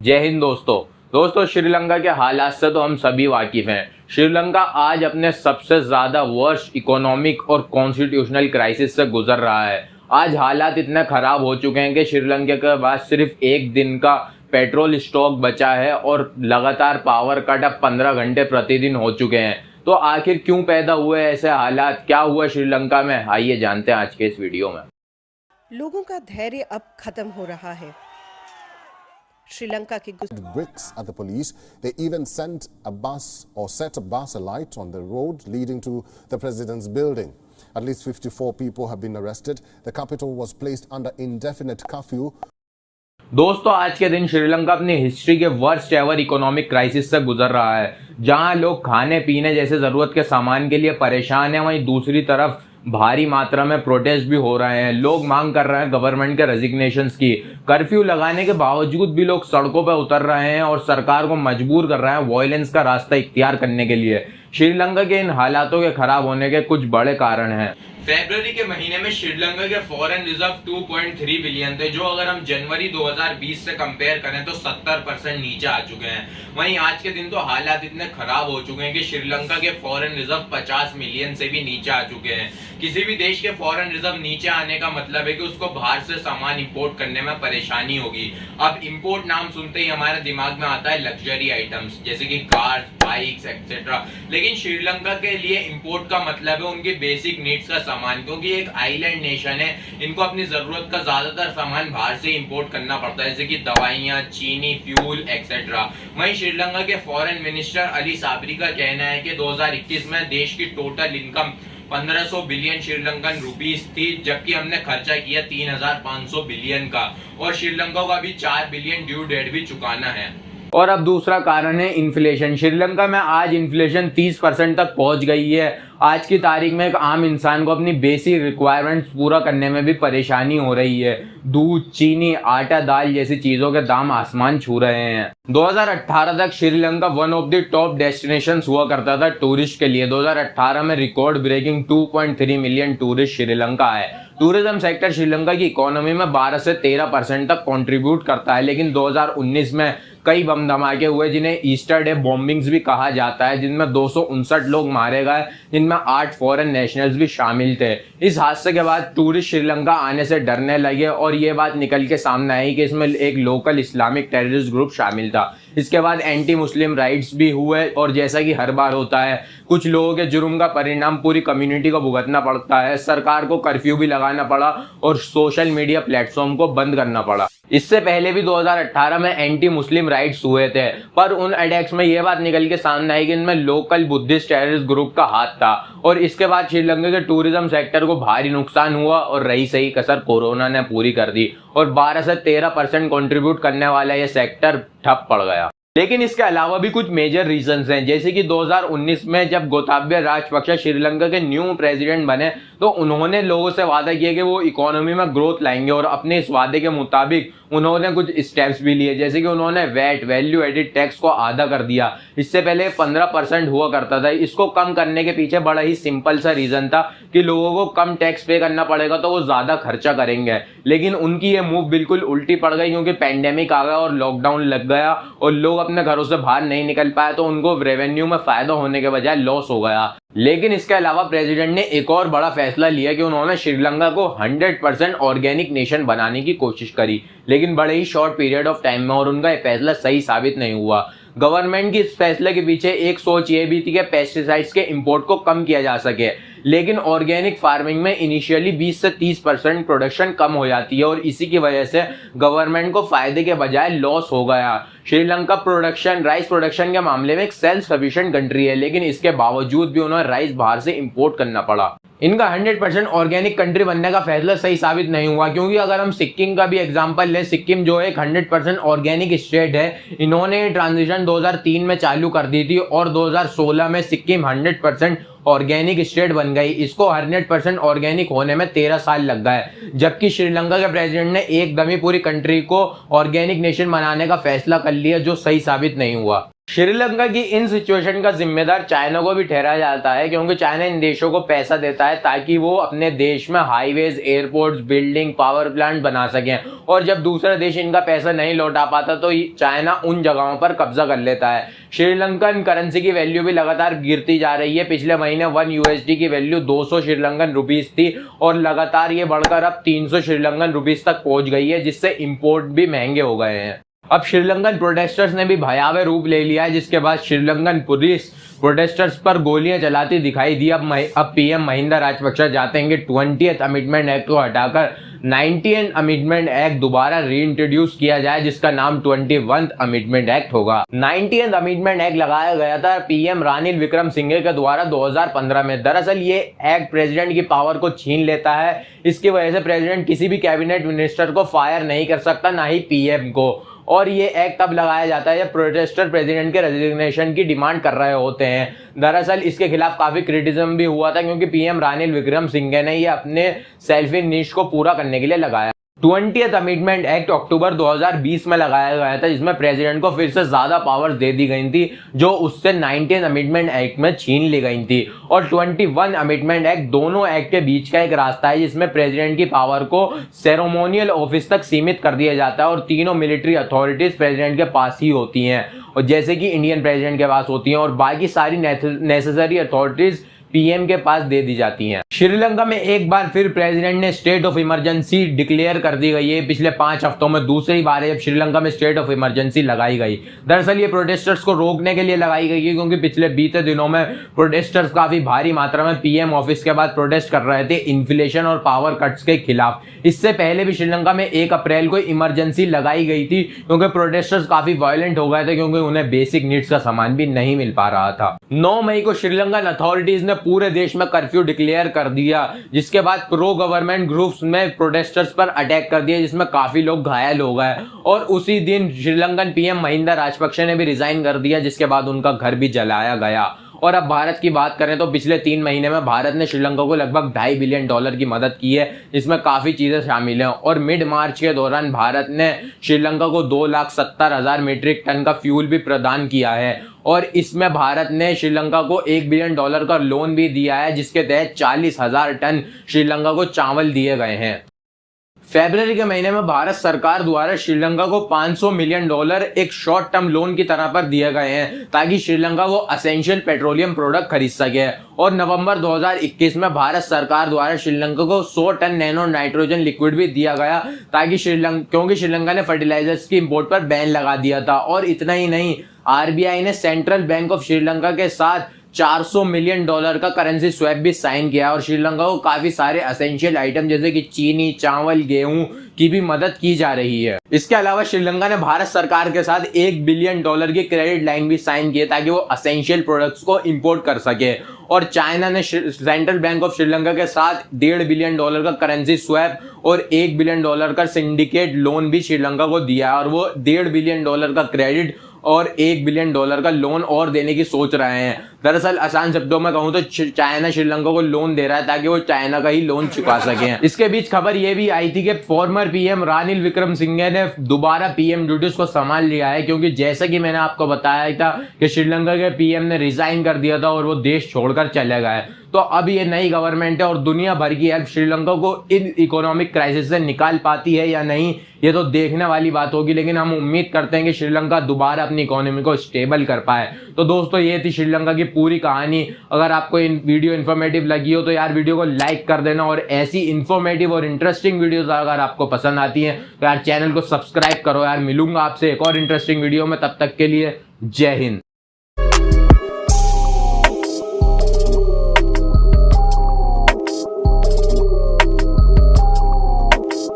जय हिंद दोस्तों श्रीलंका के हालात से तो हम सभी वाकिफ हैं। श्रीलंका आज अपने सबसे ज्यादा वर्स्ट इकोनॉमिक और कॉन्स्टिट्यूशनल क्राइसिस से गुजर रहा है। आज हालात इतने खराब हो चुके हैं कि श्रीलंका के पास सिर्फ एक दिन का पेट्रोल स्टॉक बचा है और लगातार पावर कट अब 15 घंटे प्रतिदिन हो चुके हैं। तो आखिर क्यों पैदा हुए ऐसे हालात, क्या हुआ श्रीलंका में, आइए जानते हैं आज के इस वीडियो में। लोगों का धैर्य अब खत्म हो रहा है। श्रीलंका के bricks at the police. They even sent a bus or set a bus alight on the road leading to the president's building. At least 54 people have been arrested. The capital was placed under indefinite curfew. दोस्तों आज के दिन श्रीलंका अपनी history के worst ever economic crisis से गुजर रहा है, जहां लोग खाने पीने जैसे जरूरत के सामान के लिए परेशान हैं। वहीं दूसरी तरफ भारी मात्रा में प्रोटेस्ट भी हो रहे हैं। लोग मांग कर रहे हैं गवर्नमेंट के रेजिग्नेशंस की। कर्फ्यू लगाने के बावजूद भी लोग सड़कों पर उतर रहे हैं और सरकार को मजबूर कर रहे हैं वायलेंस का रास्ता इख्तियार करने के लिए। श्रीलंका के इन हालातों के खराब होने के कुछ बड़े कारण हैं। फरवरी के महीने में श्रीलंका के फॉरेन रिजर्व 2.3 बिलियन थे, जो अगर हम जनवरी 2020 से कंपेयर करें तो 70% नीचे आ चुके हैं। वहीं आज के दिन तो हालात इतने खराब हो चुके हैं कि श्रीलंका के फॉरेन रिजर्व 50 मिलियन से भी नीचे आ चुके हैं। किसी भी देश के फॉरेन रिजर्व नीचे आने का मतलब है कि उसको बाहर से सामान इंपोर्ट करने में परेशानी होगी। अब इंपोर्ट नाम सुनते ही हमारे दिमाग में आता है लग्जरी आइटम्स जैसे कि कार्स, बाइक्स एक्सेट्रा। लेकिन श्रीलंका के लिए इंपोर्ट का मतलब है उनकी बेसिक नीड्स का सामान, क्योंकि एक आइलैंड नेशन है। इनको अपनी जरूरत का ज्यादातर सामान बाहर से इंपोर्ट करना पड़ता है, जैसे कि दवाइयां, चीनी, फ्यूल एक्सेट्रा। वहीं श्रीलंका के फॉरेन मिनिस्टर अली साबरी का कहना है कि 2021 में देश की total income 1500 billion Sri Lankan rupees थी, जबकि हमने खर्चा किया 3500 बिलियन का, और श्रीलंका को अभी 4 बिलियन ड्यू डेट भी चुकाना है। और अब दूसरा कारण है इन्फ्लेशन। श्रीलंका में आज इन्फ्लेशन 30% तक पहुंच गई है। आज की तारीख में एक आम इंसान को अपनी बेसिक रिक्वायरमेंट्स पूरा करने में भी परेशानी हो रही है। दूध, चीनी, आटा, दाल जैसी चीजों के दाम आसमान छू रहे हैं। 2018 तक Sri Lanka one of the top destinations हुआ करता था टूरिस्ट के लिए। 2018 में record breaking 2.3 million tourist Sri Lanka आए। टूरिज्म सेक्टर श्रीलंका की इकोनॉमी में 12 से 13% तक कंट्रीब्यूट करता है। लेकिन 2019 में कई बम धमाके हुए, जिन्हें ईस्टर डे बॉम्बिंग्स भी कहा जाता है, जिनमें 259 लोग मारे गए, जिनमें 8 फॉरेन नेशनल्स भी शामिल थे। इस हादसे के बाद टूरिस्ट श्रीलंका आने से डरने लगे और ये बात निकल के सामने आई कि इसमें एक लोकल इस्लामिक टेररिस्ट ग्रुप शामिल था। इसके बाद एंटी मुस्लिम राइट्स भी हुए और जैसा कि हर बार होता है, कुछ लोगों के जुर्म का परिणाम पूरी कम्युनिटी को भुगतना पड़ता है। सरकार को कर्फ्यू भी लगाना पड़ा और सोशल मीडिया प्लेटफॉर्म को बंद करना पड़ा। इससे पहले भी 2018 में एंटी मुस्लिम राइट्स हुए थे, पर उन अटैक्स में यह बात निकल के सामने आई कि इनमें लोकल बुद्धिस्ट टेररिस्ट ग्रुप का हाथ था। और इसके बाद श्रीलंका के टूरिज्म सेक्टर को भारी नुकसान हुआ और रही सही कसर कोरोना ने पूरी कर दी और 12 से 13% कंट्रीब्यूट करने वाला यह सेक्टर ठप पड़ गया। लेकिन इसके अलावा भी कुछ मेजर रीजंस हैं, जैसे कि 2019 में जब गोताबाया राजपक्षे श्रीलंका के न्यू प्रेसिडेंट बने तो उन्होंने लोगों से वादा किया कि वो इकोनॉमी में ग्रोथ लाएंगे, और अपने इस वादे के मुताबिक उन्होंने कुछ स्टेप्स भी लिए, जैसे कि उन्होंने वैट वैल्यू एडिड टैक्स को आधा कर दिया। इससे पहले 15% हुआ करता था। इसको कम करने के पीछे बड़ा ही सिंपल सा रीजन था कि लोगों को कम टैक्स पे करना पड़ेगा तो वो ज्यादा खर्चा करेंगे। लेकिन उनकी ये मूव बिल्कुल उल्टी पड़ गई, क्योंकि पैंडेमिक आ गया और लॉकडाउन लग गया और लोग अपने घरों से बाहर नहीं निकल पाए, तो उनको रेवेन्यू में फायदा होने के बजाय लॉस हो गया। लेकिन इसके अलावा प्रेसिडेंट ने एक और बड़ा फैसला लिया कि उन्होंने श्रीलंका को 100% ऑर्गेनिक नेशन बनाने की कोशिश करी, लेकिन बड़े ही शॉर्ट पीरियड ऑफ टाइम में, और उनका यह फैसला सही साबित नहीं हुआ। गवर्नमेंट की इस फैसले के पीछे एक सोच ये भी थी कि पेस्टिसाइड्स के इंपोर्ट को कम किया जा सके, लेकिन ऑर्गेनिक फार्मिंग में इनिशियली 20 से 30% प्रोडक्शन कम हो जाती है और इसी की वजह से गवर्नमेंट को फायदे के बजाय लॉस हो गया। श्रीलंका राइस प्रोडक्शन के मामले में एक सेल्फ सफिशिएंट कंट्री है, लेकिन इसके बावजूद भी उन्हें राइस बाहर से इंपोर्ट करना पड़ा। इनका 100% ऑर्गेनिक कंट्री बनने का फैसला सही साबित नहीं हुआ, क्योंकि अगर हम सिक्किम का भी एग्जांपल लें, सिक्किम जो एक 100% ऑर्गेनिक स्टेट है, इन्होंने ट्रांजिशन 2003 में चालू कर दी थी और 2016 में सिक्किम 100% ऑर्गेनिक स्टेट बन गई। इसको 100% ऑर्गेनिक होने में 13 साल लग गए, जबकि श्रीलंका के प्रेसिडेंट ने एकदम ही पूरी कंट्री को ऑर्गेनिक नेशन बनाने का फैसला कर लिया, जो सही साबित नहीं हुआ। श्रीलंका की इन सिचुएशन का जिम्मेदार चाइना को भी ठहराया जाता है, क्योंकि चाइना इन देशों को पैसा देता है ताकि वो अपने देश में highways, airports, building, power plant बना सकें, और जब दूसरा देश इनका पैसा नहीं लौटा पाता तो चाइना उन जगहों पर कब्जा कर लेता है। श्रीलंकन करेंसी की वैल्यू भी लगातार गिरती जा रही है। पिछले महीने 1 USD की वैल्यू 200 श्रीलंकन रुपीस थी और लगातार ये बढ़कर अब 300 श्रीलंकन रुपीस तक पहुंच गई है, जिससे इंपोर्ट भी महंगे हो गए हैं। अब श्रीलंकन प्रोटेस्टर्स ने भी भयावह रूप ले लिया है, जिसके बाद श्रीलंकन पुलिस प्रोटेस्टर्स पर गोलियां चलाती दिखाई दी। अब पीएम महिंदा राजपक्षे चाहते हैं कि 20th अमेंडमेंट एक्ट को हटाकर 19th अमेंडमेंट एक्ट दोबारा रीइंट्रोड्यूस किया जाए, जिसका नाम 21th अमेंडमेंट एक्ट होगा। 19th अमेंडमेंट एक्ट लगाया गया था पीएम रानिल विक्रमसिंघे के द्वारा 2015 में। दरअसल ये एक्ट प्रेसिडेंट की पावर को छीन लेता है। इसकी वजह से प्रेसिडेंट किसी भी कैबिनेट मिनिस्टर को फायर नहीं कर सकता, ना ही पीएम को। और ये एक्ट तब लगाया जाता है जब प्रोटेस्टर प्रेसिडेंट के रेजिग्नेशन की डिमांड कर रहे होते हैं। दरअसल इसके खिलाफ काफी क्रिटिसिज्म भी हुआ था, क्योंकि पीएम रानिल विक्रमसिंघे ने ये अपने सेल्फी निश को पूरा करने के लिए लगाया। 20th अमेंडमेंट एक्ट अक्टूबर 2020 में लगाया गया था, जिसमें प्रेसिडेंट को फिर से ज्यादा पावर्स दे दी गई थी, जो उससे 19th अमेंडमेंट एक्ट में छीन ली गई थी। और 21 अमेंडमेंट एक्ट दोनों एक्ट के बीच का एक रास्ता है, जिसमें प्रेसिडेंट की पावर को सेरेमोनियल ऑफिस तक सीमित कर दिया जाता है और तीनों मिलिट्री अथॉरिटीज प्रेसिडेंट के पास ही होती हैं, और जैसे कि इंडियन प्रेसिडेंट के पास होती हैं, और बाकी सारी नेसेसरी अथॉरिटीज पीएम के पास दे दी जाती हैं। श्रीलंका में एक बार फिर प्रेसिडेंट ने स्टेट ऑफ इमरजेंसी डिक्लेयर कर दी गई है। पिछले 5 हफ्तों में दूसरी बार है जब श्रीलंका में स्टेट ऑफ इमरजेंसी लगाई गई। दरअसल ये प्रोटेस्टर्स को रोकने के लिए लगाई गई है, क्योंकि पिछले बीते दिनों में प्रोटेस्टर्स काफी भारी मात्रा में पीएम ऑफिस के बाद प्रोटेस्ट कर रहे थे इन्फ्लेशन और पावर कट्स के खिलाफ। इससे पहले भी श्रीलंका में 1 अप्रैल को इमरजेंसी लगाई गई थी, क्योंकि प्रोटेस्टर्स काफी वायलेंट हो गए थे, क्योंकि उन्हें बेसिक नीड्स का सामान भी नहीं मिल पा रहा था। 9 मई को श्रीलंकन अथॉरिटीज ने पूरे देश में कर्फ्यू डिक्लेयर कर दिया, जिसके बाद प्रो गवर्नमेंट ग्रुप्स में प्रोटेस्टर्स पर अटैक कर दिया, जिसमें काफी लोग घायल हो गए। और उसी दिन श्रीलंकन पीएम महिंदा राजपक्षे ने भी रिजाइन कर दिया, जिसके बाद उनका घर भी जलाया गया। और अब भारत की बात करें तो पिछले 3 महीने में भारत ने श्रीलंका को लगभग $2.5 बिलियन की मदद की है, जिसमें काफी चीजें शामिल हैं। और मिड मार्च के दौरान भारत ने श्रीलंका को 2,70,000 मीट्रिक टन का फ्यूल भी प्रदान किया है, और इसमें भारत ने श्रीलंका को $1 बिलियन का लोन भी दिया है, जिसके तहत 40,000 टन श्रीलंका को चावल दिए गए हैं। फरवरी के महीने में भारत सरकार द्वारा श्रीलंका को $500 मिलियन एक शॉर्ट टर्म लोन की तरह पर दिए गए हैं, ताकि श्रीलंका वो असेंशियल पेट्रोलियम प्रोडक्ट खरीद सके। और नवंबर 2021 में भारत सरकार द्वारा श्रीलंका को 100 टन नैनो नाइट्रोजन लिक्विड भी दिया गया, ताकि क्योंकि श्रीलंका ने फर्टिलाइजर्स की इंपोर्ट पर बैन लगा दिया था। और इतना ही नहीं, आरबीआई ने सेंट्रल बैंक ऑफ श्रीलंका के साथ $400 मिलियन का करेंसी स्वैप भी साइन किया, और श्रीलंका को काफी सारे एसेंशियल आइटम जैसे कि चीनी, चावल, गेहूं की भी मदद की जा रही है। इसके अलावा श्रीलंका ने भारत सरकार के साथ $1 बिलियन की क्रेडिट लाइन भी साइन की, ताकि वो एसेंशियल प्रोडक्ट्स को इंपोर्ट कर सके। और चाइना ने सेंट्रल बैंक ऑफ श्रीलंका के साथ $1.5 बिलियन का करेंसी स्वैप और $1 बिलियन का सिंडिकेट लोन भी श्रीलंका को दिया, और वो $1.5 बिलियन का क्रेडिट और $1 बिलियन का लोन और देने की सोच रहे हैं। दरअसल आसान शब्दों में कहूं तो चाइना श्रीलंका को लोन दे रहा है, ताकि वो चाइना का ही लोन चुका सके। इसके बीच खबर ये भी आई थी कि फॉर्मर पीएम रानिल विक्रमसिंघे ने दोबारा पीएम ड्यूटीज को संभाल लिया है, क्योंकि जैसे कि मैंने आपको बताया था कि श्रीलंका के पीएम ने रिजाइन कर दिया था और वो देश छोड़कर चले गए। तो अब ये नई गवर्नमेंट है और दुनिया भर की हेल्प श्रीलंका को इन इकोनॉमिक क्राइसिस से निकाल पाती है या नहीं, ये तो देखने वाली बात होगी। लेकिन हम उम्मीद करते हैं कि श्रीलंका दोबारा अपनी इकोनॉमी को स्टेबल कर पाए। तो दोस्तों, ये थी श्रीलंका की पूरी कहानी। अगर आपको इन वीडियो इन्फॉर्मेटिव लगी हो तो यार वीडियो को लाइक कर देना, और ऐसी इन्फॉर्मेटिव और इंटरेस्टिंग वीडियोस अगर आपको पसंद आती हैं तो यार चैनल को सब्सक्राइब करो। यार मिलूंगा आपसे एक और इंटरेस्टिंग वीडियो में, तब तक के लिए जय हिंद।